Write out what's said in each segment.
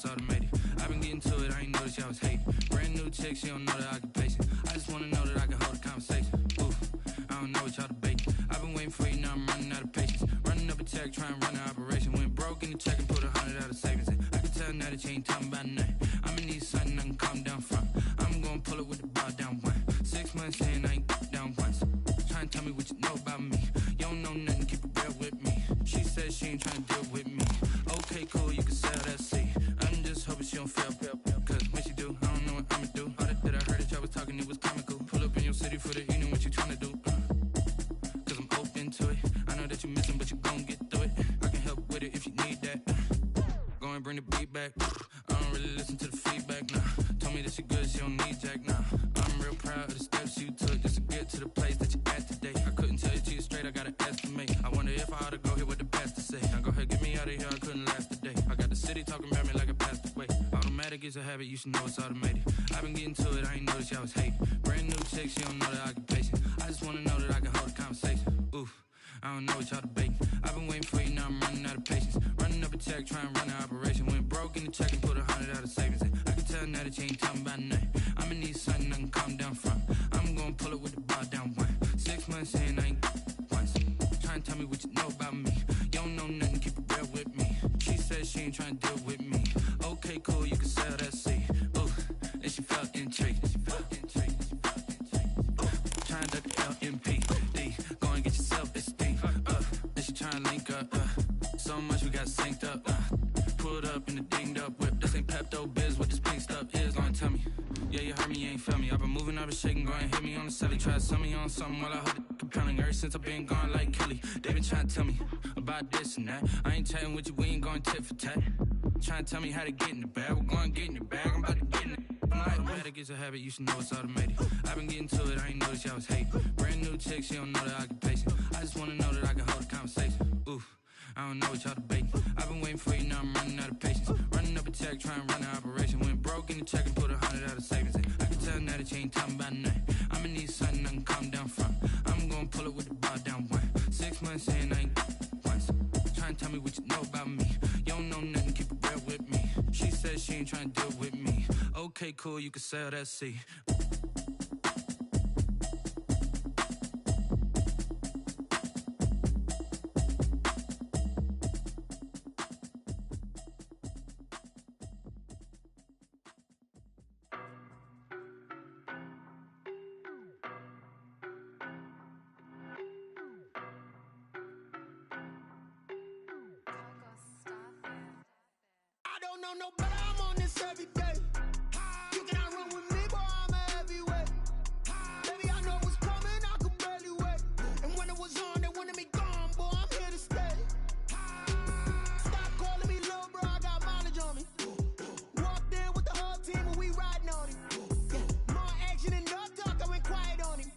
automated. I've been getting to it, I ain't noticed y'all was hating. Brand new chick, she don't know that I can pace it. I just wanna know that I can hold a conversation. Oof, I don't know what y'all debating. I've been waiting for you, now I'm running out of patience. Running up a check, trying to run an operation. Went broke in the check and put 100 out of savings in. I can tell now that you ain't talking about nothing. I'ma need something I can calm down from. I'm gonna pull it with the bar down one. 6 months in, I ain't down once. Trying to tell me what you know about me. You don't know nothing, keep it real with me. She said she ain't trying to deal with me. Okay, cool, you can sell that seat. I'm just hoping she don't fail. Cause when she do, I don't know what I'ma do. All that I heard that y'all was talking, it was comical. Pull up in your city for the evening, what you trying to do? Cause I'm open to it. I know that you missing, but you gon' get through it. I can help with it if you need that. Go and bring the beat back. I don't really listen to the feedback, nah. Told me that she good, she don't need jack, nah. I'm real proud of the steps you took just to get to the place that you at today. I couldn't tell you to you straight, I gotta estimate. I wonder if I ought to go here with the best to say. Now go ahead, get me out of here, I couldn't last today. I got the city talking about me like I passed away. Automatic is a habit, you should know it's automated. I've been getting to it, I ain't noticed y'all was hating. Brand new chick, she don't know that I can pace it. I just wanna know that I can hold a conversation. Oof, I don't know what y'all debating. I've been waiting for you, now I'm running out of patience. Running up a check, trying to run an operation. Went broke in the check and put 100 out of savings in. I can tell now that you ain't talking about nothing. I'ma need something I can calm down from. I'm gonna pull it with the bar down one. 6 months in, I ain't once. Trying to tell me what you know about me. You don't know nothing, keep it real with me. She said she ain't trying to deal with me. Okay, cool, you can sell that seat. Ooh, and she felt intrigued. Trying to duck the LMP. Go and get yourself esteem. Then she trying to link up. So much we got synced up. Pulled up in the dinged up whip. This ain't Pepto-Biz, what this pink stuff is. Long tell me. Yeah, you heard me, you ain't feel me. I've been moving, I've been shaking, go and hit me on the celly. Try to sell me on something while I hold it compelling. Ever since I've been gone like Kelly, they been trying to tell me about this and that. I ain't chatting with you, we ain't going tit for tat. Trying to tell me how to get in the bag. We're going to get in the bag, I'm about to get in it. Automatic is a habit, you should know it's automated. I've been getting to it, I ain't noticed y'all was hating. Brand new chick, she don't know that I can pace it. I just wanna know that I can hold a conversation. Oof, I don't know what y'all debating. I've been waiting for you, now I'm running out of patience. Running up a check, trying to run an operation. Went broke in the check and put 100 out of savings in. I can tell now that you ain't talking about nothing. I'ma need something I can calm down from. I'm gonna pull it with the bar down one. 6 months in, I ain't once. Trying to tell me what you know about me. You don't know nothing, keep it real with me. She said she ain't trying to deal with me. Okay, cool, you can sell that seat. I don't know no better, I'm on this every day. You cannot run with me, boy, I'm a heavyweight. Baby, I know what's coming, I could barely wait. And when it was on, they wanted me gone, boy, I'm here to stay. Stop calling me little bro, I got mileage on me. Walked in with the whole team and we riding on him. More action and no talk, I went quiet on him.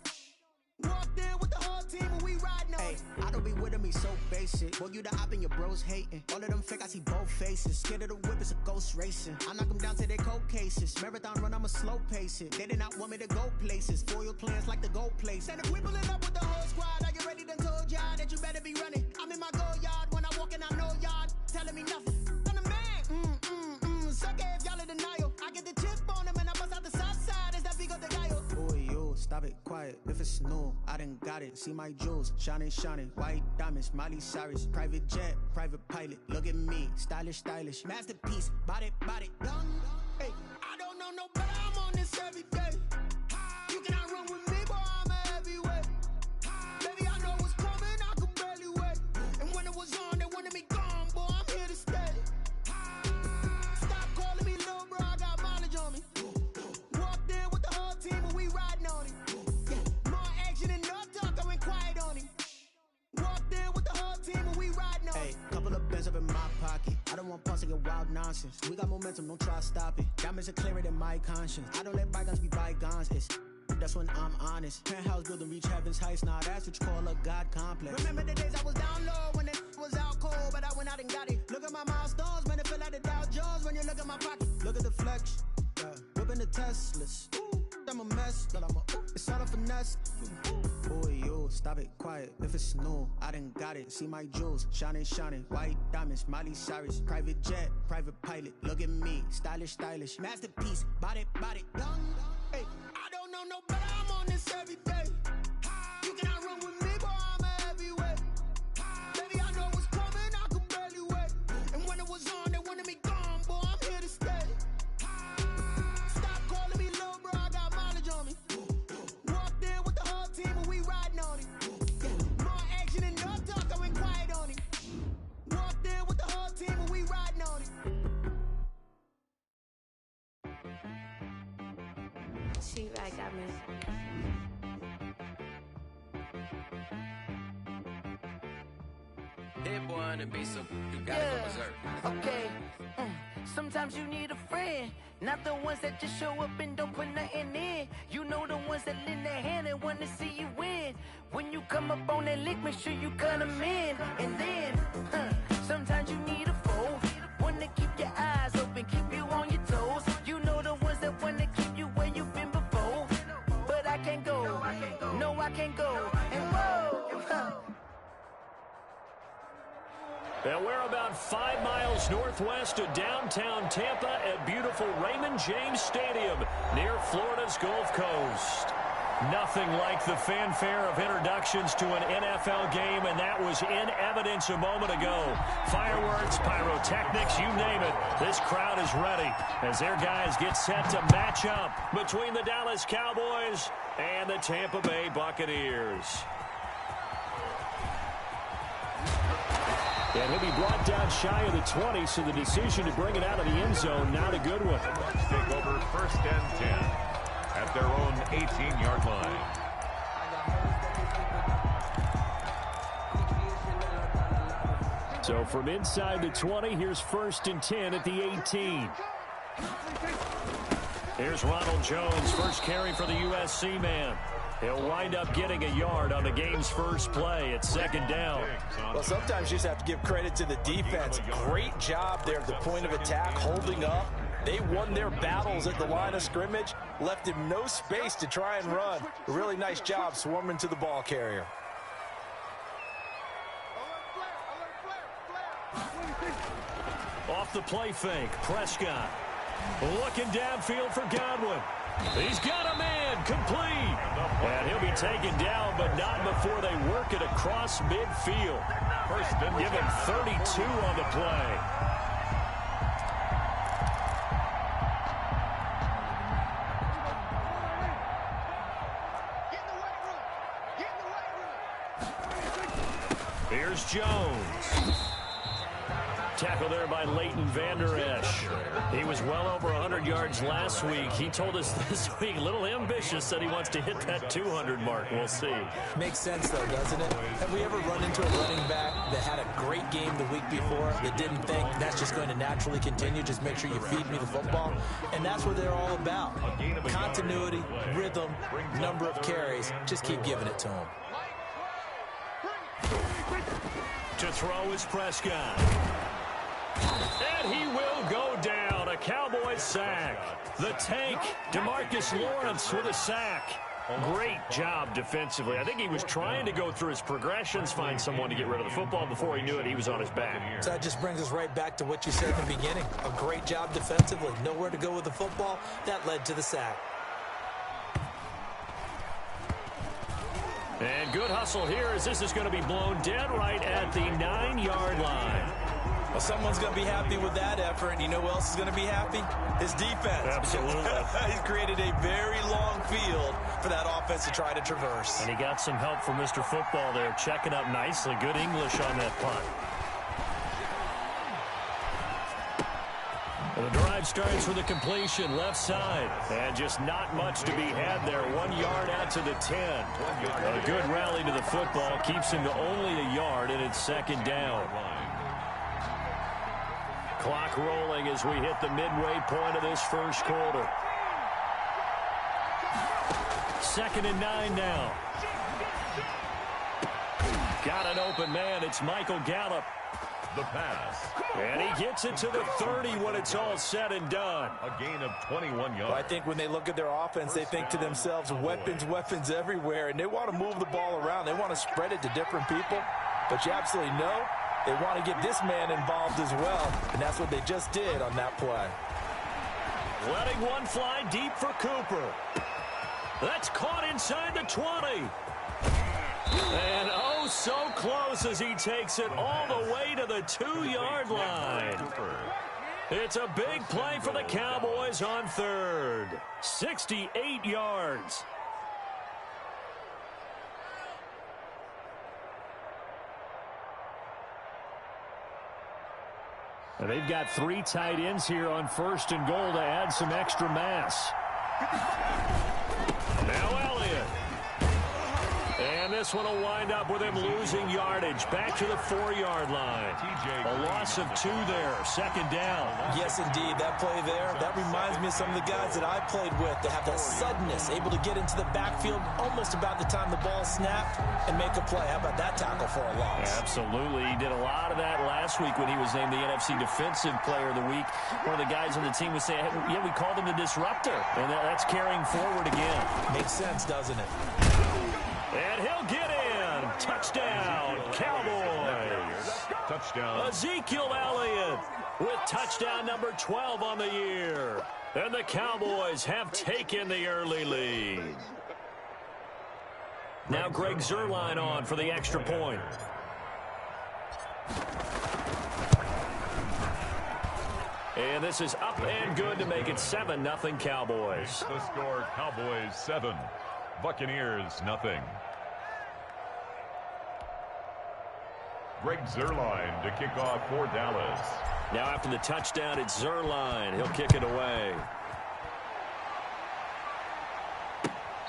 Walked in with the whole team and we riding on him. I don't be with him, he's so basic. Boy, you the op and your bros hating. All of them fake, I see both faces. Scared of the whip, it's a ghost racing. I knock them down to their cold cases. Marathon run, I'ma slow pace it. They did not want me to go places. Foil plans like the gold place. And if we pulling up with the whole squad, I get ready done told y'all that you better be running. I'm in my go yard, when I walk in I know y'all telling me nothing. I'm the man, suck it if y'all in denial. I get the chip on them and I bust out the south side, is that Vigo de Gallo. Boy, you, stop it, quiet. If it's new, I done got it. See my jewels, shining, white diamonds, Miley Cyrus. Private jet, private pilot, look at me, stylish, masterpiece, body, young. Hey, I don't know no better, I'm on this every day. You cannot run with me, boy, I'm a heavyweight. Baby, I know what's coming, I could barely wait. And when it was on, they wanted me gone, boy, I'm here to stay. Stop calling me little bro, I got mileage on me. Walked in with the whole team and we riding on him. More action and no talk, I went quiet on him. Walked in with the whole team and we riding on him. Hey, couple of bands up in my pocket. I don't want pulse to get wild nonsense. We got momentum, don't try to stop it. Diamonds are clearer than my conscience. I don't let bygones be bygones. It's that's when I'm honest. Penthouse building, reach heaven's heights. Nah, that's what you call a God complex. Remember the days I was down low when it was out cold, but I went out and got it. Look at my milestones, man, it feel like the Dow Jones when you look at my pocket. Look at the flex, yeah. Whipping the Teslas. I'm a mess, but it's all a finesse. Boy, you stop it, quiet. If it's new, I done got it. See my jewels, shining, shining. White diamonds, Miley Cyrus. Private jet, private pilot. Look at me, stylish, stylish. Masterpiece, body, young. Hey, I don't know no better. I'm on this every day. You cannot run with me, boy. I'm a heavyweight. Baby, I know what's coming. I could barely wait. And when it was on, they wanted me gone, boy. I'm here to stay. Stop calling me little bro. I got mileage on me. Walked in with the whole team and we riding on it. More action and no talk. I went quiet on it. Walked in with the whole team and we riding on it. She right got me. Hit boy on the beat, so you gotta go berserk. Okay. Sometimes you need a friend, not the ones that just show up and don't put nothing in. You know the ones that lend their hand and want to see you win. When you come up on that lick, make sure you cut them in. And then, sometimes you need a foe, one to keep your eyes open, keep you on your toes. You know the ones that want to keep you where you've been before. But I can't go, no I can't go. And whoa, And we're about 5 miles northwest of downtown Tampa at beautiful Raymond James Stadium near Florida's Gulf Coast. Nothing like the fanfare of introductions to an NFL game, and that was in evidence a moment ago. Fireworks, pyrotechnics, you name it. This crowd is ready as their guys get set to match up between the Dallas Cowboys and the Tampa Bay Buccaneers. And he'll be brought down shy of the 20, so the decision to bring it out of the end zone, not a good one. Bucs take over 1st and 10 at their own 18-yard line. So from inside the 20, here's 1st and 10 at the 18. Here's Ronald Jones, first carry for the USC man. He'll wind up getting a yard on the game's first play at 2nd down. Well, sometimes you just have to give credit to the defense. Great job there at the point of attack, holding up. They won their battles at the line of scrimmage, left him no space to try and run. A really nice job swarming to the ball carrier. Off the play fake, Prescott looking downfield for Godwin. He's got a man, complete. And he'll be taken down, but not before they work it across midfield. Give him 32 on the play. Here's Jones. Tackle there by Leighton Vander Esch. He was well over 100 yards last week. He told us this week, a little ambitious, said he wants to hit that 200 mark. We'll see. Makes sense, though, doesn't it? Have we ever run into a running back that had a great game the week before that didn't think that's just going to naturally continue? Just make sure you feed me the football. And that's what they're all about. Continuity, rhythm, number of carries. Just keep giving it to them. To throw is Prescott. And he will go down. A Cowboys sack. The tank, DeMarcus Lawrence with a sack. Great job defensively. I think he was trying to go through his progressions, find someone to get rid of the football. Before he knew it, he was on his back. So that just brings us right back to what you said in the beginning. A great job defensively. Nowhere to go with the football. That led to the sack. And good hustle here as this is going to be blown dead right at the 9-yard line. Well, someone's going to be happy with that effort, and you know who else is going to be happy? His defense. Absolutely. He's created a very long field for that offense to try to traverse. And he got some help from Mr. Football there, checking up nicely. Good English on that punt. And the drive starts with a completion left side. And just not much to be had there. 1 yard out to the 10. A good rally to the football keeps him to only a yard, and it's 2nd down. Clock rolling as we hit the midway point of this first quarter. 2nd and 9 now. Got an open man. It's Michael Gallup. the pass. And he gets it to the 30 when it's all said and done. A gain of 21 yards. Well, I think when they look at their offense, they think to themselves, weapons, weapons everywhere, and they want to move the ball around. They want to spread it to different people, but you absolutely know they want to get this man involved as well, and that's what they just did on that play. Letting one fly deep for Cooper. That's caught inside the 20. And oh, so close as he takes it all the way to the 2-yard line. It's a big play for the Cowboys on third. 68 yards. And they've got 3 tight ends here on 1st and goal to add some extra mass. Now Elliott. And this one will wind up with him losing yardage. Back to the 4-yard line. A loss of 2 there. 2nd down. Yes, indeed. That play there, that reminds me of some of the guys that I played with that have that suddenness, able to get into the backfield almost about the time the ball snapped and make a play. How about that tackle for a loss? Absolutely. He did a lot of that last week when he was named the NFC Defensive Player of the Week. One of the guys on the team was saying, hey, yeah, we called him the disruptor. And that's carrying forward again. Makes sense, doesn't it? And he'll get in. Touchdown, Cowboys. Touchdown. Ezekiel Elliott with touchdown number 12 on the year. And the Cowboys have taken the early lead. Now Greg Zuerlein on for the extra point. And this is up and good to make it 7-0 Cowboys. The score, Cowboys 7, Buccaneers 0. Greg Zuerlein to kick off for Dallas. Now after the touchdown, it's Zuerlein. He'll kick it away.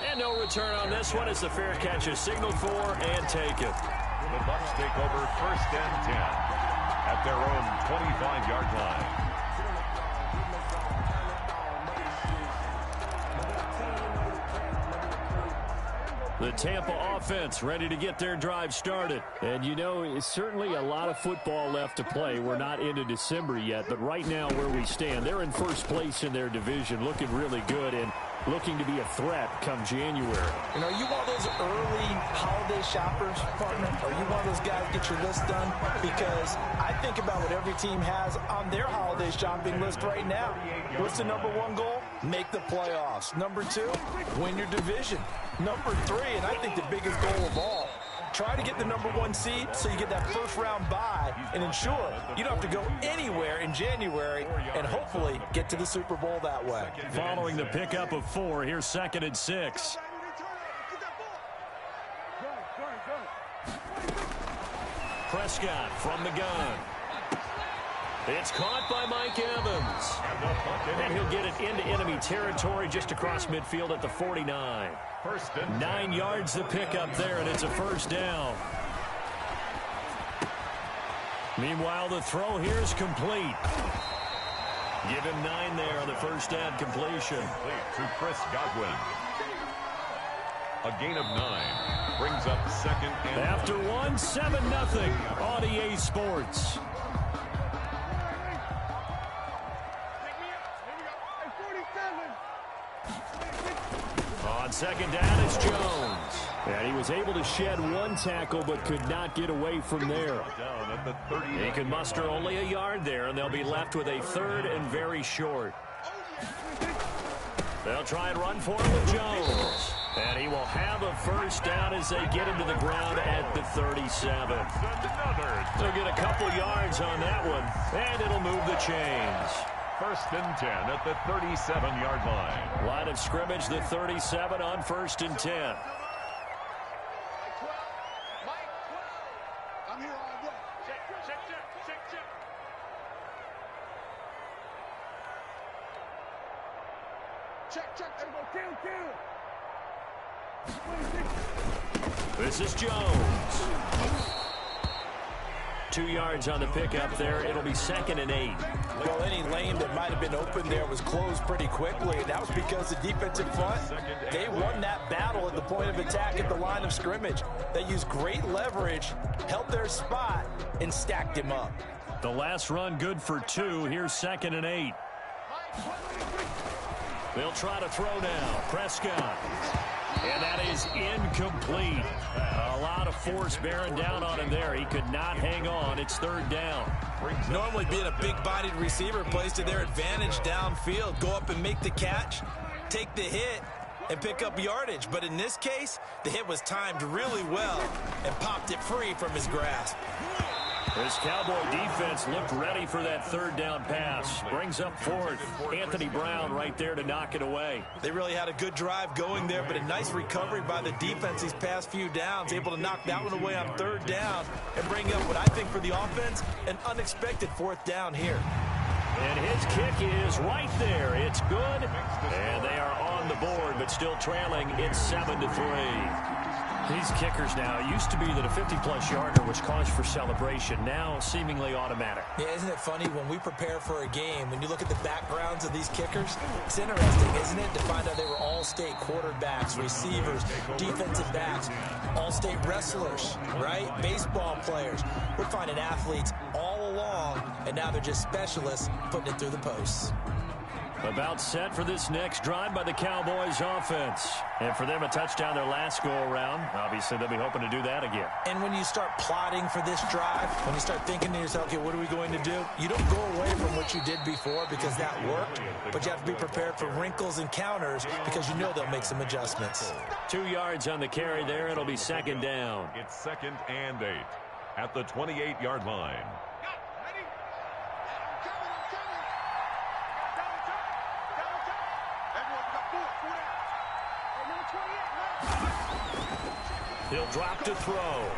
And no return on this one as the fair catch is signaled for and taken. The Bucs take over 1st and 10 at their own 25-yard line. The Tampa offense ready to get their drive started. And, you know, it's certainly a lot of football left to play. We're not into December yet, but right now where we stand, they're in 1st place in their division, looking really good and looking to be a threat come January. You know, are you one of those early holiday shoppers, partner? Are you one of those guys get your list done? Because I think about what every team has on their holiday shopping list right now. What's the number 1 goal? Make the playoffs. Number 2, win your division. Number 3, and I think the biggest goal of all, try to get the number 1 seed so you get that 1st round bye and ensure you don't have to go anywhere in January and hopefully get to the Super Bowl that way. Following the pickup of 4, here's 2nd and 6. Prescott from the gun. It's caught by Mike Evans. And he'll get it into enemy territory just across midfield at the 49. 9 yards to pick up there, and it's a 1st down. Meanwhile, the throw here is complete. Give him 9 there on the 1st down completion. To Chris Godwin. A gain of 9 brings up 2nd and after 1, 7-0 on EA Sports. On 2nd down, it's Jones. And he was able to shed 1 tackle but could not get away from there. He can muster only a yard there, and they'll be left with a 3rd and very short. They'll try and run for it with Jones. And he will have a 1st down as they get him to the ground at the 37. They'll get a couple yards on that one, and it'll move the chains. 1st and 10 at the 37-yard line. Line of scrimmage, the 37 on 1st and 10. I'm here all day. Check. This is Jones. 2 yards on the pickup there. It'll be 2nd and 8. Well, any lane that might have been open there was closed pretty quickly, and that was because the defensive front, they won that battle at the point of attack at the line of scrimmage. They used great leverage, held their spot, and stacked him up. The last run good for 2. Here's 2nd and 8. They'll try to throw now. Prescott. And that is incomplete. A lot of force bearing down on him there. He could not hang on. It's 3rd down. Normally being a big-bodied receiver plays to their advantage downfield. Go up and make the catch, take the hit, and pick up yardage. But in this case, the hit was timed really well and popped it free from his grasp. This Cowboy defense looked ready for that 3rd down pass. Brings up 4th. Anthony Brown right there to knock it away. They really had a good drive going there, but a nice recovery by the defense these past few downs. Able to knock that one away on 3rd down and bring up what I think for the offense, an unexpected 4th down here. And his kick is right there. It's good. And they are on the board, but still trailing. It's 7-3. These kickers now, it used to be that a 50-plus yarder was cause for celebration. Now seemingly automatic. Yeah, isn't it funny when we prepare for a game, when you look at the backgrounds of these kickers, it's interesting, isn't it, to find out they were all-state quarterbacks, receivers, defensive backs, all-state wrestlers, right? Baseball players. We're finding athletes all along, and now they're just specialists putting it through the posts. About set for this next drive by the Cowboys offense. And for them, a touchdown their last go-around. Obviously, they'll be hoping to do that again. And when you start plotting for this drive, when you start thinking to yourself, okay, what are we going to do? You don't go away from what you did before because that worked, but you have to be prepared for wrinkles and counters because you know they'll make some adjustments. 2 yards on the carry there. It'll be 2nd down. It's 2nd and 8 at the 28-yard line. He'll drop to throw.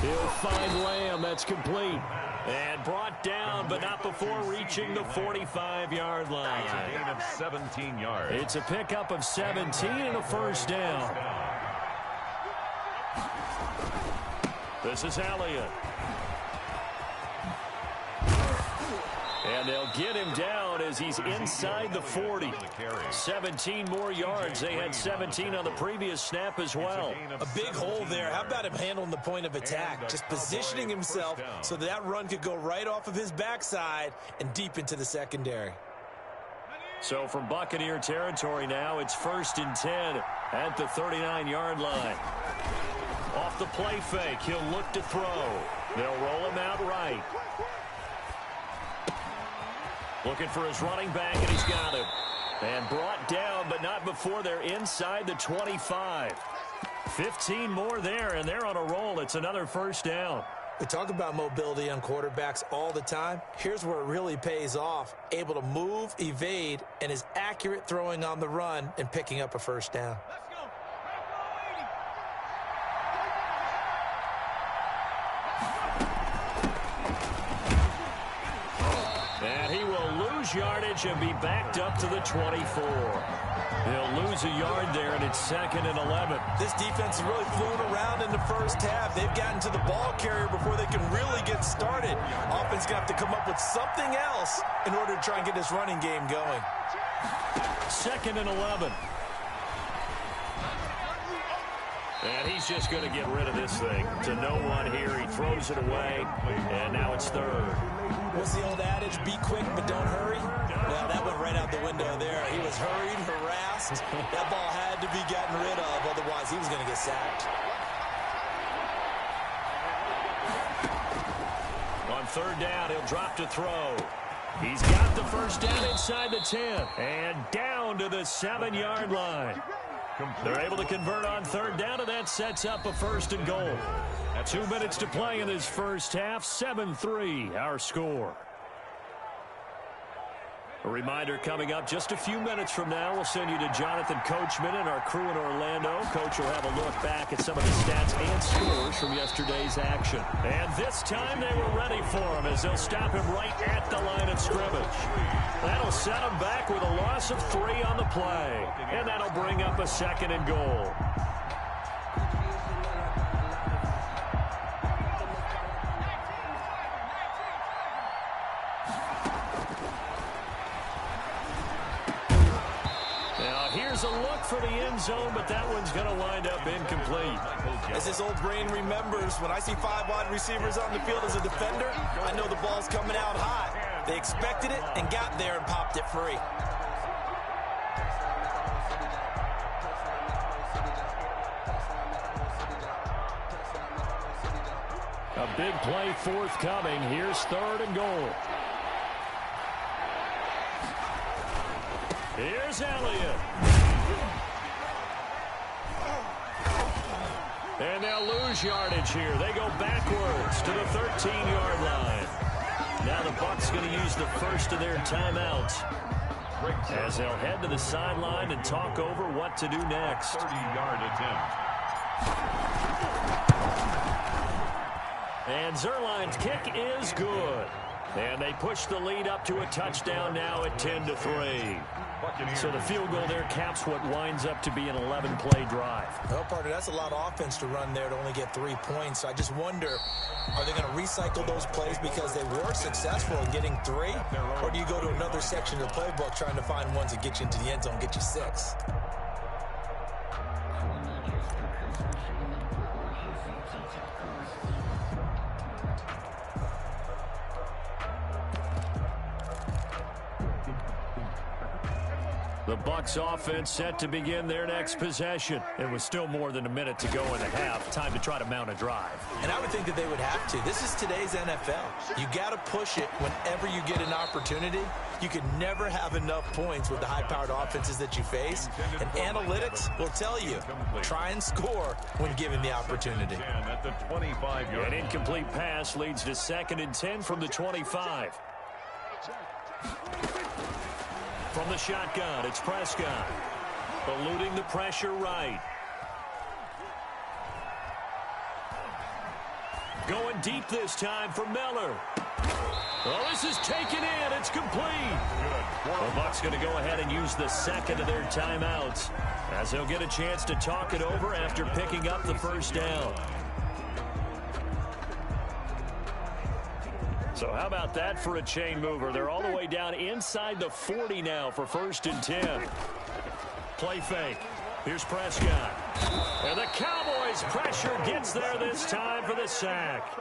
He'll find Lamb. That's complete. And brought down, but not before reaching the 45-yard line. That's a gain of 17 yards. It's a pickup of 17 and a 1st down. This is Elliott. And they'll get him down as he's inside the 40. 17 more yards. They had 17 on the previous snap as well. A big hole there. How about him handling the point of attack? Just positioning himself so that run could go right off of his backside and deep into the secondary. So from Buccaneer territory now, it's 1st and 10 at the 39-yard line. Off the play fake, he'll look to throw. They'll roll him out right. Looking for his running back, and he's got him. And brought down, but not before they're inside the 25. 15 more there, and they're on a roll. It's another 1st down. We talk about mobility on quarterbacks all the time. Here's where it really pays off. Able to move, evade, and is accurate throwing on the run and picking up a 1st down. And he will lose yardage and be backed up to the 24. He'll lose a yard there, and it's 2nd and 11. This defense has really flown around in the first half. They've gotten to the ball carrier before they can really get started. Offense going to have to come up with something else in order to try and get this running game going. 2nd and 11. And he's just going to get rid of this thing to no one here. He throws it away, and now it's 3rd. What's the old adage? Be quick, but don't hurry? Well, that went right out the window there. He was hurried, harassed. That ball had to be gotten rid of, otherwise he was going to get sacked. On 3rd down, he'll drop to throw. He's got the 1st down inside the 10, and down to the 7-yard line. They're able to convert on 3rd down, and that sets up a 1st and goal. 2 minutes to play in this first half. 7-3, our score. A reminder coming up just a few minutes from now. We'll send you to Jonathan Coachman and our crew in Orlando. Coach will have a look back at some of the stats and scores from yesterday's action. And this time they were ready for him as they'll stop him right at the line of scrimmage. That'll set him back with a loss of 3 on the play. And that'll bring up a 2nd and goal. Here's a look for the end zone, but that one's going to wind up incomplete. As his old brain remembers, when I see 5 wide receivers on the field as a defender, I know the ball's coming out high. They expected it and got there and popped it free. A big play forthcoming. Here's 3rd and goal. Here's Elliott. And they'll lose yardage here. They go backwards to the 13-yard line. Now the Bucs going to use the first of their timeouts as they'll head to the sideline and talk over what to do next. 30-yard attempt. And Zerline's kick is good. And they push the lead up to a touchdown now at 10-3. So the field goal there caps what winds up to be an 11-play drive. Well, partner, that's a lot of offense to run there to only get 3 points. I just wonder, are they going to recycle those plays because they were successful in getting 3? Or do you go to another section of the playbook trying to find ones that get you into the end zone, get you 6? The Bucs offense set to begin their next possession. It was still more than a minute to go in the half. Time to try to mount a drive. And I would think that they would have to. This is today's NFL. You got to push it whenever you get an opportunity. You can never have enough points with the high-powered offenses that you face. And analytics will tell you, try and score when given the opportunity. At the 25-yard An incomplete pass leads to 2nd and 10 from the 25. From the shotgun, it's Prescott. Eluding the pressure right. Going deep this time for Miller. Oh, this is taken in. It's complete. The Bucs going to go ahead and use the second of their timeouts as they'll get a chance to talk it over after picking up the first down. So how about that for a chain mover? They're all the way down inside the 40 now for 1st and 10. Play fake. Here's Prescott. And the Cowboys' pressure gets there this time for the sack.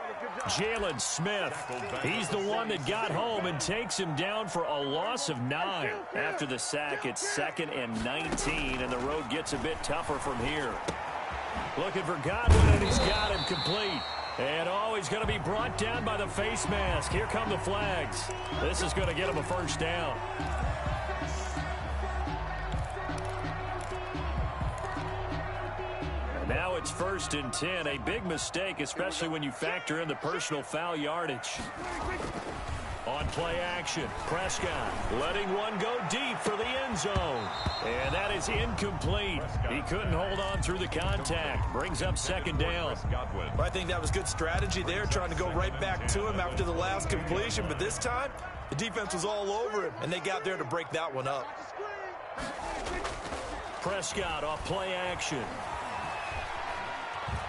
Jalen Smith, he's the one that got home and takes him down for a loss of 9. After the sack, it's 2nd and 19, and the road gets a bit tougher from here. Looking for Godwin, and he's got him complete. And he's going to be brought down by the face mask. Here come the flags. This is going to get him a first down. And now it's 1st and 10. A big mistake, especially when you factor in the personal foul yardage. On play action, Prescott letting one go deep for the end zone. And that is incomplete. He couldn't hold on through the contact. Brings up 2nd down. Well, I think that was good strategy there, trying to go right back to him after the last completion. But this time, the defense was all over him, and they got there to break that one up. Prescott off play action.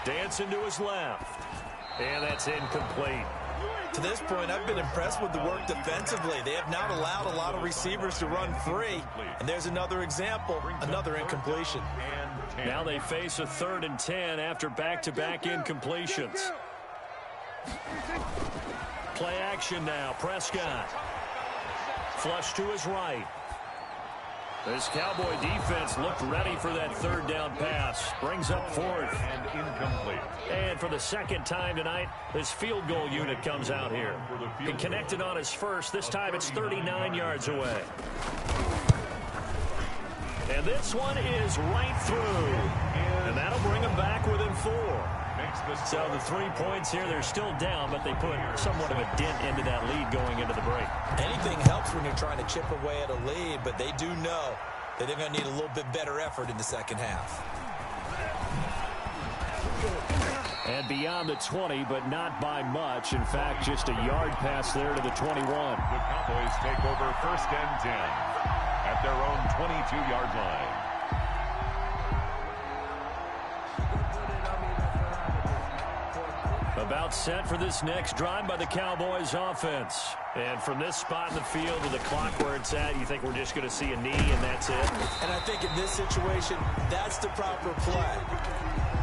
Dancing to his left. And that's incomplete. To this point, I've been impressed with the work defensively. They have not allowed a lot of receivers to run free. And there's another example, another incompletion. Now they face a 3rd and 10 after back-to-back incompletions. Play action now, Prescott. Flush to his right. This Cowboy defense looked ready for that 3rd down pass. Brings up 4th. And incomplete. And for the 2nd time tonight, this field goal unit comes out here. He connected on his first. This time it's 39 yards away. And this one is right through. And that'll bring them back within 4. So the 3 points here, they're still down, but they put somewhat of a dent into that lead going into the break. Anything helps when you're trying to chip away at a lead, but they do know that they're going to need a little bit better effort in the 2nd half. And beyond the 20, but not by much. In fact, just a yard pass there to the 21. The Cowboys take over 1st and 10 at their own 22-yard line. About set for this next drive by the Cowboys offense. And from this spot in the field to the clock where it's at, you think we're just going to see a knee and that's it? And I think in this situation, that's the proper play.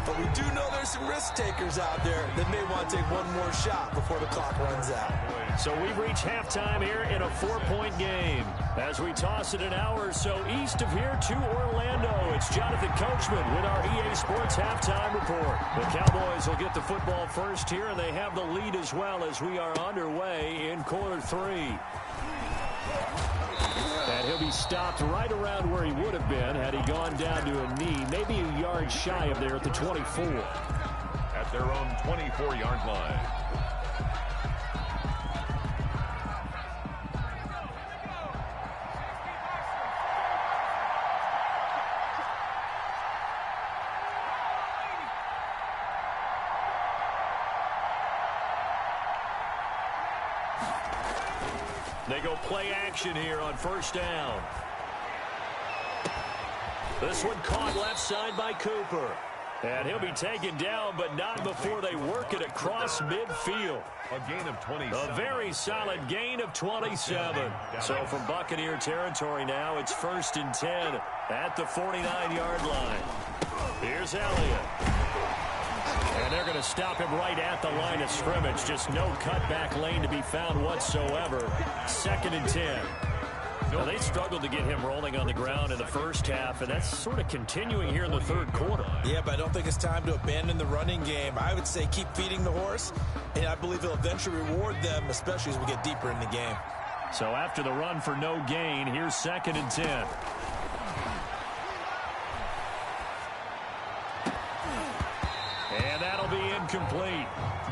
But we do know there's some risk takers out there that may want to take one more shot before the clock runs out. So we've reached halftime here in a 4-point game. As we toss it an hour or so east of here to Orlando, it's Jonathan Coachman with our EA Sports Halftime Report. The Cowboys will get the football first here, and they have the lead as well as we are underway in quarter 3. And he'll be stopped right around where he would have been had he gone down to a knee, maybe a yard shy of there at the 24. At their own 24-yard line. They go play action here on first down. This one caught left side by Cooper. And he'll be taken down, but not before they work it across midfield. A gain of 27. A very solid gain of 27. So from Buccaneer territory now, it's 1st and 10 at the 49-yard line. Here's Elliott. And they're going to stop him right at the line of scrimmage. Just no cutback lane to be found whatsoever. 2nd and 10. Now, they struggled to get him rolling on the ground in the first half, and that's sort of continuing here in the third quarter. Yeah, but I don't think it's time to abandon the running game. I would say keep feeding the horse, and I believe it'll eventually reward them, especially as we get deeper in the game. So after the run for no gain, here's 2nd and 10. And that'll be incomplete.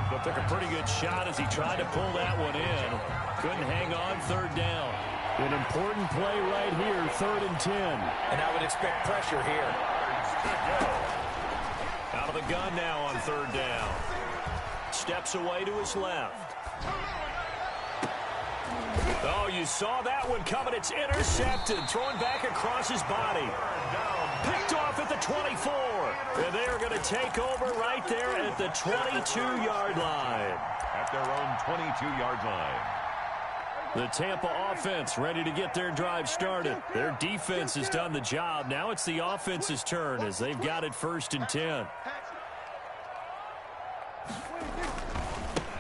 But took a pretty good shot as he tried to pull that one in. Couldn't hang on 3rd down. An important play right here, 3rd and 10. And I would expect pressure here. Out of the gun now on 3rd down. Steps away to his left. Oh, you saw that one coming. It's intercepted. Thrown back across his body. Picked off at the 24. And they are going to take over right there at the 22-yard line. At their own 22-yard line. The Tampa offense ready to get their drive started. Their defense has done the job. Now it's the offense's turn as they've got it 1st and 10.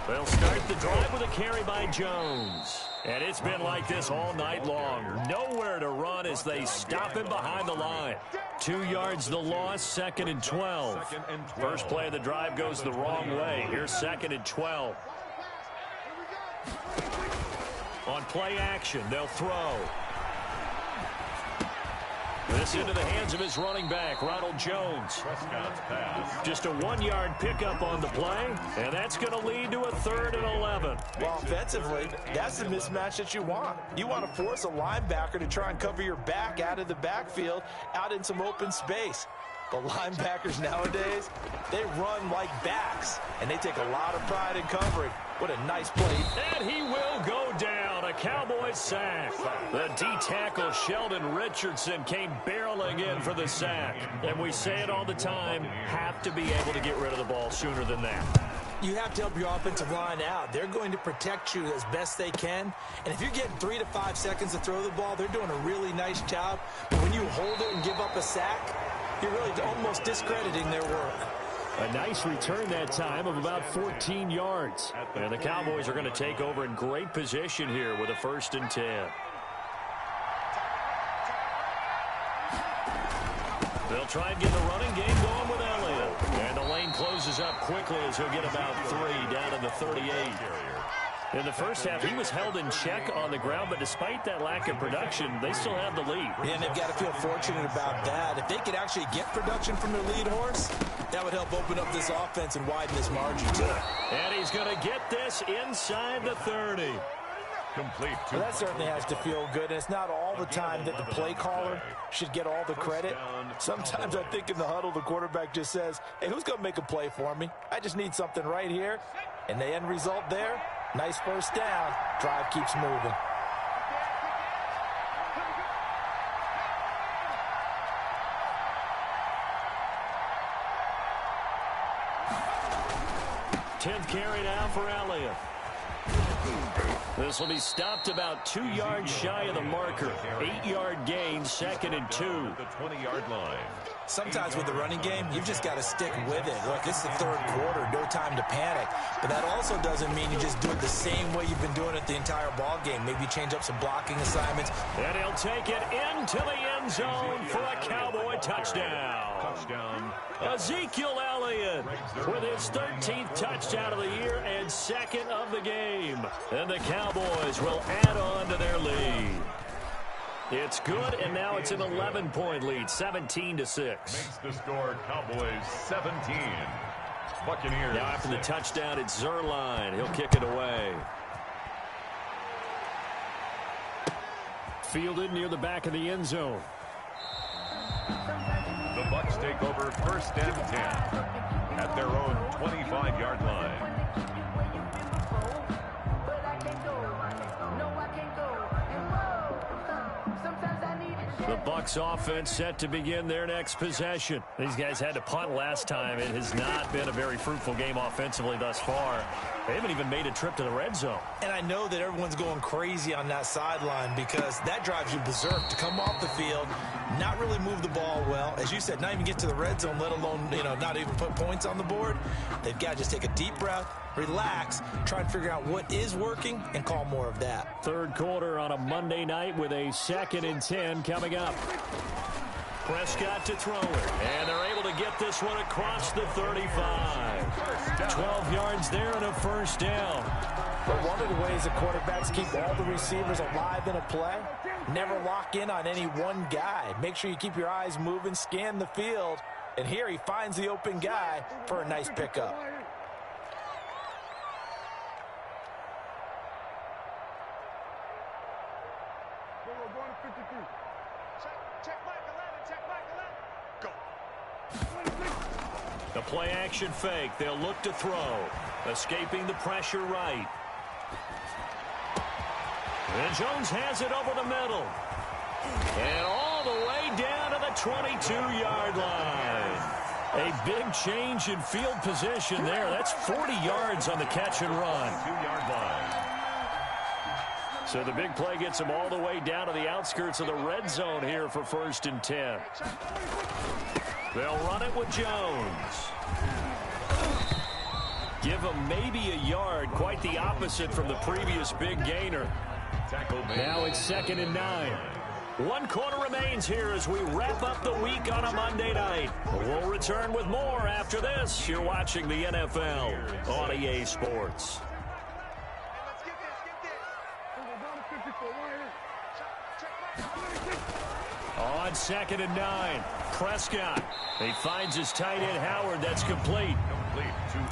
They'll start the drive with a carry by Jones. And it's been like this all night long. Nowhere to run as they stop him behind the line. 2 yards the loss, 2nd and 12. First play of the drive goes the wrong way. Here's 2nd and 12. On play action, they'll throw. This into the hands of his running back, Ronald Jones. Just a 1-yard pickup on the play, and that's going to lead to a 3rd and 11. Well, offensively, that's the mismatch that you want. You want to force a linebacker to try and cover your back out of the backfield, out in some open space. The linebackers nowadays, they run like backs, and they take a lot of pride in covering. What a nice play. And he will go down. A Cowboys sack. The D-tackle Sheldon Richardson came barreling in for the sack. And we say it all the time, have to be able to get rid of the ball sooner than that. You have to help your offensive line out. They're going to protect you as best they can. And if you're getting 3 to 5 seconds to throw the ball, they're doing a really nice job. But when you hold it and give up a sack, you're really almost discrediting their work. A nice return that time of about 14 yards. And the Cowboys are going to take over in great position here with a 1st and 10. They'll try and get the running game going with Elliott. And the lane closes up quickly as he'll get about 3 down in the 38. In the first half, he was held in check on the ground, but despite that lack of production, they still have the lead. And they've got to feel fortunate about that. If they could actually get production from their lead horse, that would help open up this offense and widen this margin too. And he's going to get this inside the 30. Complete. Well, that certainly has to feel good. And it's not all the time that the play caller should get all the credit. Sometimes I think in the huddle, the quarterback just says, hey, who's going to make a play for me? I just need something right here. And the end result there, nice 1st down. Drive keeps moving. Tenth carry now for Elliott. This will be stopped about 2 yards shy of the marker. 8-yard gain, 2nd and 2. The 20-yard line. Sometimes with the running game, you've just got to stick with it. Look, it's the third quarter, no time to panic. But that also doesn't mean you just do it the same way you've been doing it the entire ball game. Maybe change up some blocking assignments. And he'll take it into the end zone for a Cowboy touchdown. Ezekiel Elliott with his 13th touchdown of the year and 2nd of the game. And the Cowboys will add on to their lead. It's good, and now it's an 11-point lead, 17-6. Makes the score Cowboys 17. Buccaneers. Now after the touchdown, it's Zerline. He'll kick it away. Fielded near the back of the end zone. The Bucs take over 1st and 10 at their own 25-yard line. The Bucs offense set to begin their next possession. These guys had to punt last time. It has not been a very fruitful game offensively thus far. They haven't even made a trip to the red zone. And I know that everyone's going crazy on that sideline because that drives you berserk to come off the field, not really move the ball well. As you said, not even get to the red zone, let alone, not even put points on the board. They've got to just take a deep breath, relax, try and figure out what is working, and call more of that. Third quarter on a Monday night with a 2nd and 10 coming up. Prescott to throw it, and they're able to get this one across the 35. 12 yards there and a first down. But one of the ways the quarterbacks keep all the receivers alive in a play, never lock in on any one guy. Make sure you keep your eyes moving, scan the field, and here he finds the open guy for a nice pickup. The play action fake. They'll look to throw. Escaping the pressure right. And Jones has it over the middle. And all the way down to the 22-yard line. A big change in field position there. That's 40 yards on the catch and run. 2-yard line. So the big play gets them all the way down to the outskirts of the red zone here for 1st and 10. They'll run it with Jones. Give him maybe a yard, quite the opposite from the previous big gainer. Now it's 2nd and 9. 1 quarter remains here as we wrap up the week on a Monday night. We'll return with more after this. You're watching the NFL on EA Sports. On 2nd and 9, Prescott. He finds his tight end Howard. That's complete.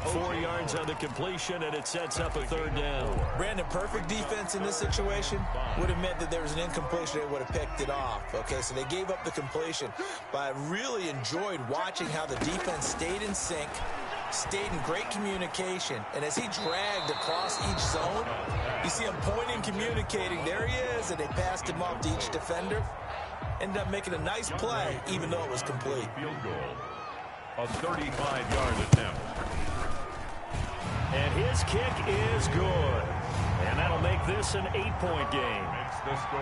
4 yards on the completion, and it sets up a 3rd down. Brandon, perfect defense in this situation would have meant that there was an incompletion. They would have picked it off. Okay, so they gave up the completion. But I really enjoyed watching how the defense stayed in sync, stayed in great communication, and as he dragged across each zone, you see him pointing, communicating. There he is, and they passed him off to each defender. Ended up making a nice play, even though it was complete. Field goal. A 35-yard attempt. And his kick is good. And that'll make this an 8-point game.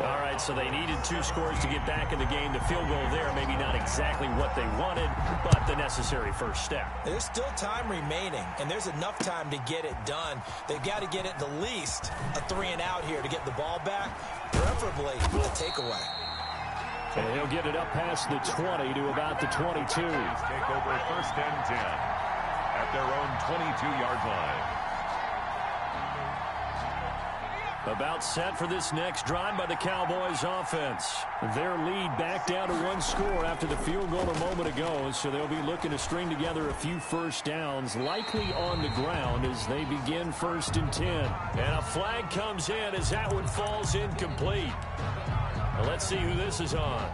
All right, so they needed 2 scores to get back in the game. The field goal there, maybe not exactly what they wanted, but the necessary first step. There's still time remaining, and there's enough time to get it done. They've got to get it the least a 3-and-out here to get the ball back, preferably with a takeaway. And he'll get it up past the 20 to about the 22. Take over 1st and 10 at their own 22-yard line. About set for this next drive by the Cowboys offense. Their lead back down to 1 score after the field goal a moment ago, so they'll be looking to string together a few first downs, likely on the ground as they begin 1st and 10. And a flag comes in as that one falls incomplete. Well, let's see who this is on.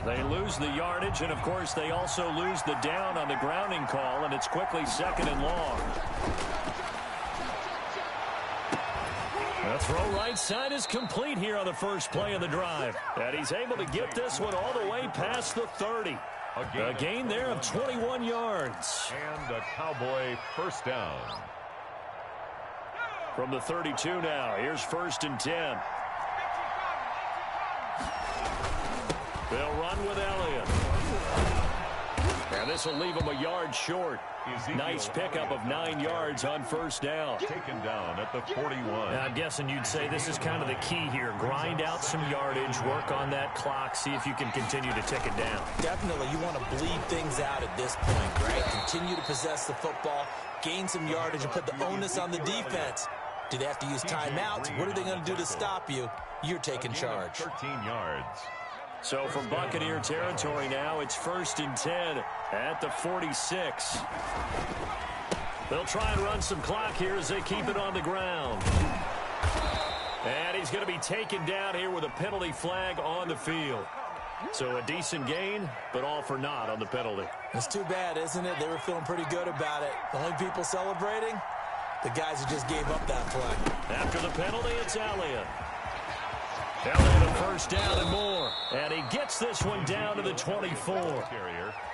They lose the yardage, and, of course, they also lose the down on the grounding call, and it's quickly 2nd and long. The throw right side is complete here on the first play of the drive. And he's able to get this one all the way past the 30. A gain there of 21 yards. And a Cowboy first down. From the 32 now, here's 1st and 10. They'll run with Elliott. And this will leave him a yard short. Nice pickup of 9 yards on 1st down. Taken down at the 41. I'm guessing you'd say this is kind of the key here. Grind out some yardage, work on that clock, see if you can continue to tick it down. Definitely, you want to bleed things out at this point, right? Continue to possess the football, gain some yardage, and put the onus on the defense. Do they have to use timeouts? What are they going to do to stop you? You're taking charge. 13 yards. So from Buccaneer territory now, it's 1st and 10 at the 46. They'll try and run some clock here as they keep it on the ground. And he's going to be taken down here with a penalty flag on the field. So a decent gain, but all for naught on the penalty. It's too bad, isn't it? They were feeling pretty good about it. The only people celebrating, the guys who just gave up that play. After the penalty, it's Elliott. Elliott a 1st down and more. And he gets this one down to the 24.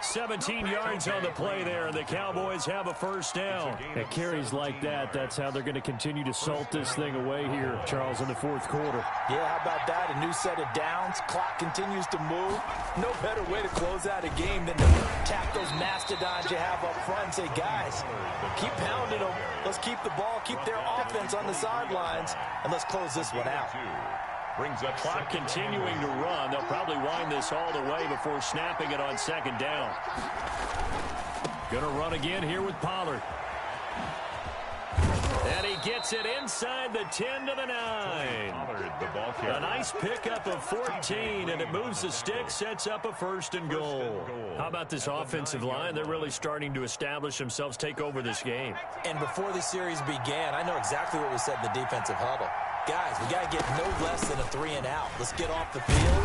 17 yards on the play there, and the Cowboys have a 1st down. At carries like that, that's how they're going to continue to salt this thing away here, Charles, in the 4th quarter. Yeah, how about that? A new set of downs. Clock continues to move. No better way to close out a game than to tap those mastodons you have up front and say, guys, keep pounding them. Let's keep the ball, keep their offense on the sidelines, and let's close this one out. Brings up clock continuing to run. They'll probably wind this all the way before snapping it on 2nd down. Going to run again here with Pollard. And he gets it inside the 10 to the 9. A nice pickup of 14, and it moves the stick, sets up a 1st and goal. How about this offensive line? They're really starting to establish themselves, take over this game. And before the series began, I know exactly what we said in the defensive huddle. Guys, we got to get no less than a 3 and out. Let's get off the field.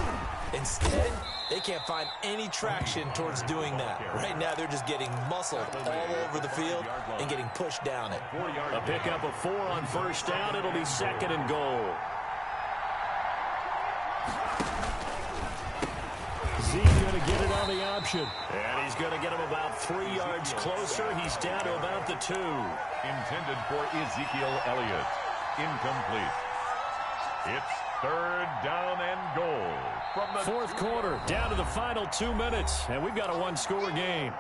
Instead, they can't find any traction towards doing that. Right now, they're just getting muscled all over the field and getting pushed down it. A pickup of 4 on 1st down. It'll be 2nd and goal. Zeke going to get it on the option. And he's going to get him about 3 yards closer. He's down to about the 2. Intended for Ezekiel Elliott. Incomplete. It's 3rd down and goal. From the 4th quarter, down to the final 2 minutes, and we've got a 1-score game.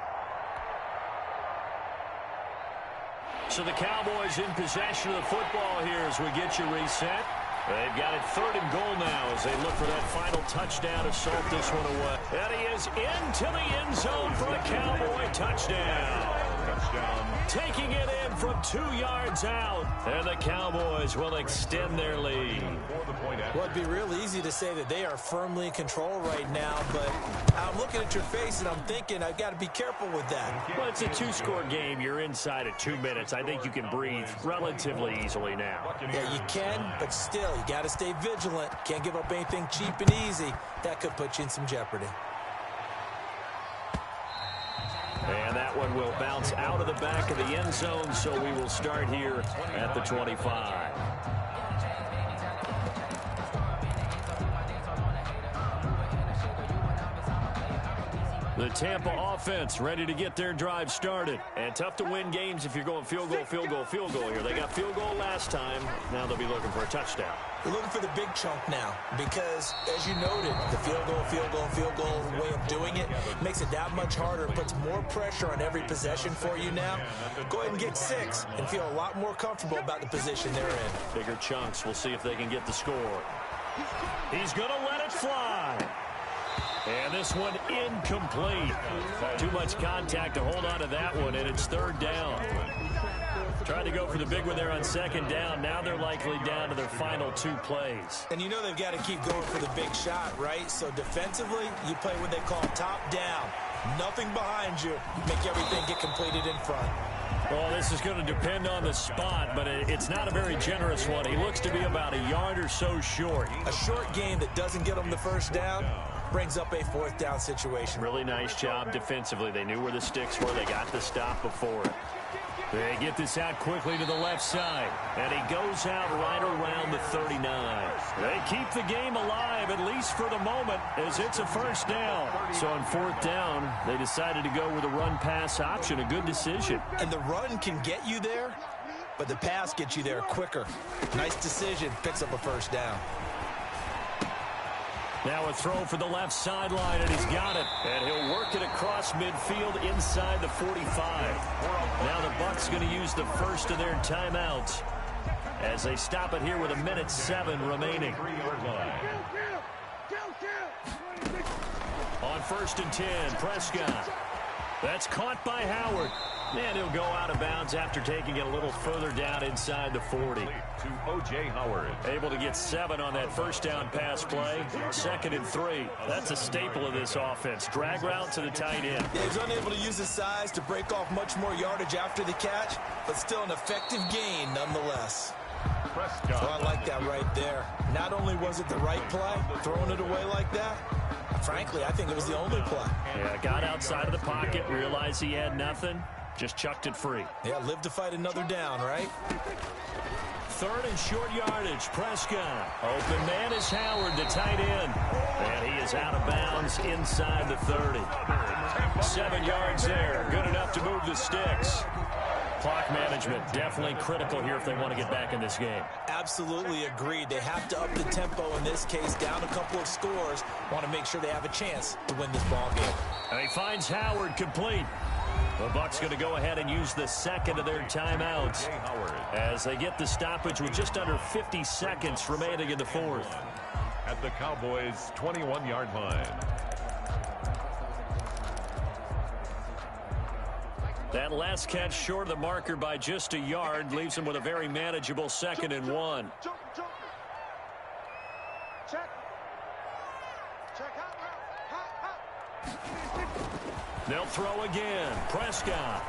So the Cowboys in possession of the football here as we get you reset. They've got it 3rd and goal now as they look for that final touchdown to salt this one away. And he is into the end zone for a Cowboy touchdown. Taking it in from 2 yards out. And the Cowboys will extend their lead. Well, it'd be real easy to say that they are firmly in control right now, but I'm looking at your face and I'm thinking I've got to be careful with that. Well, it's a 2-score game. You're inside at 2 minutes. I think you can breathe relatively easily now. Yeah, you can, but still, you got to stay vigilant. Can't give up anything cheap and easy. That could put you in some jeopardy. And that one will bounce out of the back of the end zone, so we will start here at the 25. The Tampa offense ready to get their drive started. And tough to win games if you're going field goal, field goal, field goal here. They got field goal last time. Now they'll be looking for a touchdown. They're looking for the big chunk now because, as you noted, the field goal way of doing it makes it that much harder. It puts more pressure on every possession for you now. Go ahead and get 6 and feel a lot more comfortable about the position they're in. Bigger chunks. We'll see if they can get the score. He's going to let it fly. And this one incomplete. Too much contact to hold on to that one, and it's 3rd down. Tried to go for the big one there on 2nd down. Now they're likely down to their final 2 plays. And you know they've got to keep going for the big shot, right? So defensively, you play what they call top down. Nothing behind you. Make everything get completed in front. Well, this is going to depend on the spot, but it's not a very generous one. He looks to be about a yard or so short. A short game that doesn't get him the 1st down brings up a 4th down situation. Really nice job defensively. They knew where the sticks were. They got the stop before it. They get this out quickly to the left side, and he goes out right around the 39. They keep the game alive, at least for the moment, as it's a 1st down. So on 4th down, they decided to go with a run-pass option, a good decision. And the run can get you there, but the pass gets you there quicker. Nice decision, picks up a first down. Now a throw for the left sideline, and he's got it. And he'll work it across midfield inside the 45. Now the Bucs going to use the first of their timeouts as they stop it here with 1:07 remaining. On 1st and 10, Prescott. That's caught by Howard. And he'll go out of bounds after taking it a little further down inside the 40. To O.J. Howard. Able to get 7 on that first down pass play. 2nd and 3. That's a staple of this offense. Drag route to the tight end. Yeah, he's unable to use his size to break off much more yardage after the catch, but still an effective gain nonetheless. Prescott. So I like that right there. Not only was it the right play, throwing it away like that, frankly, I think it was the only play. Yeah, got outside of the pocket, realized he had nothing. Just chucked it free. Yeah, live to fight another down, right? 3rd and short yardage, Prescott. Open man is Howard, the tight end. And he is out of bounds inside the 30. 7 yards there. Good enough to move the sticks. Clock management definitely critical here if they want to get back in this game. Absolutely agreed. They have to up the tempo in this case, down a couple of scores. Want to make sure they have a chance to win this ball game. And he finds Howard complete. The Bucs going to go ahead and use the 2nd of their timeouts as they get the stoppage with just under 50 seconds remaining in the 4th. At the Cowboys' 21-yard line. That last catch short of the marker by just a yard leaves him with a very manageable 2nd and 1. They'll throw again. Prescott.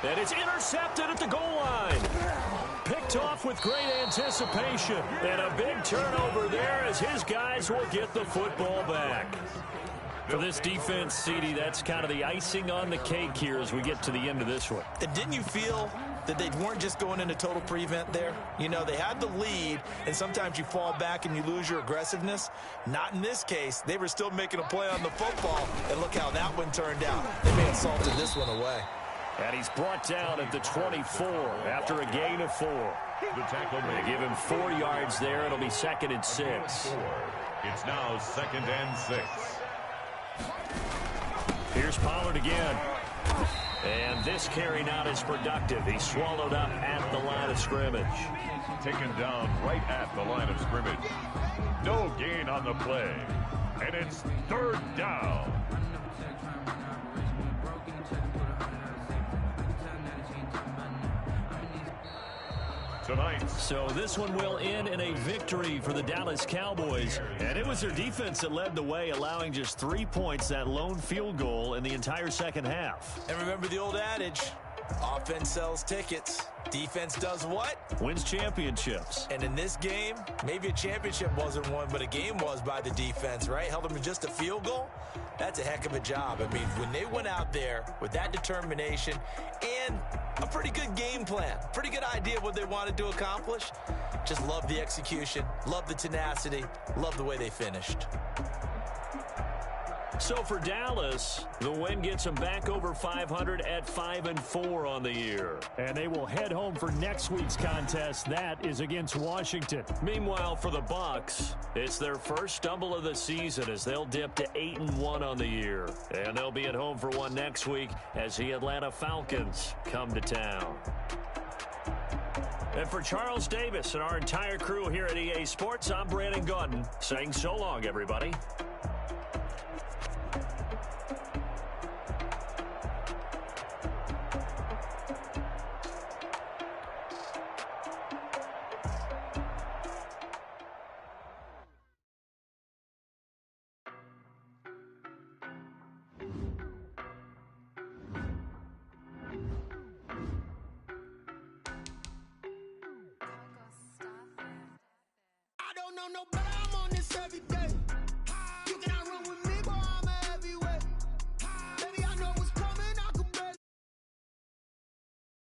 And it's intercepted at the goal line. Picked off with great anticipation. And a big turnover there as his guys will get the football back. For this defense, CD, that's kind of the icing on the cake here as we get to the end of this one. And didn't you feel that they weren't just going into total prevent there? You know, they had the lead, and sometimes you fall back and you lose your aggressiveness. Not in this case. They were still making a play on the football, and look how that one turned out. They may have salted this one away. And he's brought down at the 24 after a gain of 4. The tackle They give him 4 yards there. It'll be 2nd and 6. It's now 2nd and 6. Here's Pollard again. And this carry not as productive. He's swallowed up at the line of scrimmage. Taken down right at the line of scrimmage. No gain on the play. And it's 3rd down. Tonight. So this one will end in a victory for the Dallas Cowboys. And it was their defense that led the way, allowing just 3 points, that lone field goal in the entire second half. And remember the old adage, offense sells tickets. Defense does what? Wins championships. And in this game, maybe a championship wasn't won, but a game was by the defense, right? Held them to just a field goal. That's a heck of a job. I mean, when they went out there with that determination and a pretty good game plan, pretty good idea of what they wanted to accomplish, just love the execution, love the tenacity, love the way they finished. So for Dallas, the win gets them back over 500 at 5-4 on the year. And they will head home for next week's contest. That is against Washington. Meanwhile, for the Bucs, it's their first stumble of the season as they'll dip to 8-1 on the year. And they'll be at home for one next week as the Atlanta Falcons come to town. And for Charles Davis and our entire crew here at EA Sports, I'm Brandon Gaudin saying so long, everybody. No, but I'm on this every day.